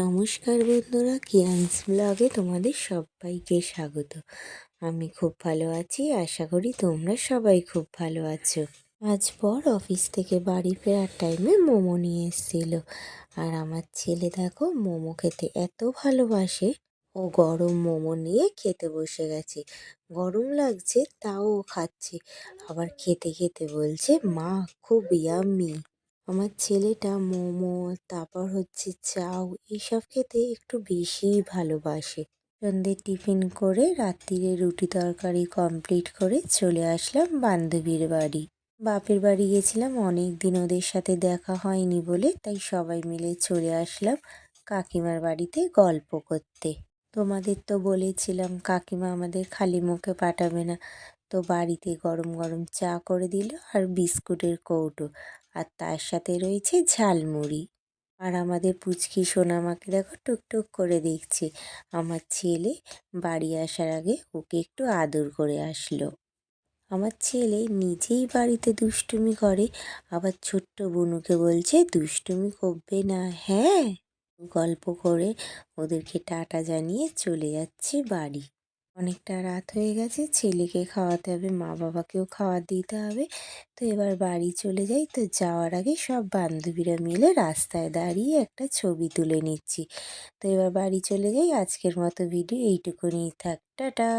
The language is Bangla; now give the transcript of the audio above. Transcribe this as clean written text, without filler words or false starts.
নমস্কার বন্ধুরা, কিয়ান্স ব্লগে তোমাদের সবাইকে স্বাগত। আমি খুব ভালো আছি, আশা করি তোমরা সবাই খুব ভালো আছো। আজ পর অফিস থেকে বাড়ি ফেরার টাইমে মোমো নিয়ে এসেছিল, আর আমার ছেলে দেখো মোমো খেতে এত ভালোবাসে, ও গরম মোমো নিয়ে খেতে বসে গেছে। গরম লাগছে তাও ও খাচ্ছে, আবার খেতে খেতে বলছে মা খুব ইয়াম্মি। আমার ছেলেটা মোমো, তারপর হচ্ছে চাউ, এইসব খেতে একটু বেশিই ভালোবাসে। সন্ধ্যের টিফিন করে রাত্রিরে রুটি তরকারি কমপ্লিট করে চলে আসলাম বান্ধবীর বাড়ি। বাপের বাড়ি গেছিলাম, অনেক দিন ওদের সাথে দেখা হয়নি বলে, তাই সবাই মিলে চলে আসলাম কাকিমার বাড়িতে গল্প করতে। তোমাদের তো বলেছিলাম কাকিমা আমাদের খালি মুখে পাঠাবে না, তো বাড়িতে গরম গরম চা করে দিল আর বিস্কুটের কৌটো, আর তার সাথে রয়েছে ঝালমুড়ি। আর আমাদের পুচকি সোনামাকে দেখো টুকটুক করে দেখছে। আমার ছেলে বাড়ি আসার আগে ওকে একটু আদর করে আসলো। আমার ছেলে নিজেই বাড়িতে দুষ্টুমি করে, আবার ছোট্ট বুনুকে বলছে দুষ্টুমি করবে না। হ্যাঁ, গল্প করে ওদেরকে টাটা জানিয়ে চলে যাচ্ছি বাড়ি। অনেকটা রাত হয়ে গেছে, ছেলেকে খাওয়াতে হবে, মা বাবাকেও খাবার দিতে হবে। তো এবার বাড়ি চলে যাই। তো যাওয়ার আগে সব বান্ধবীরা মিলে রাস্তায় দাঁড়িয়ে একটা ছবি তুলে নিচ্ছি। তো এবার বাড়ি চলে যাই। আজকের মতো ভিডিও এইটুকুনি থাক, টাটা।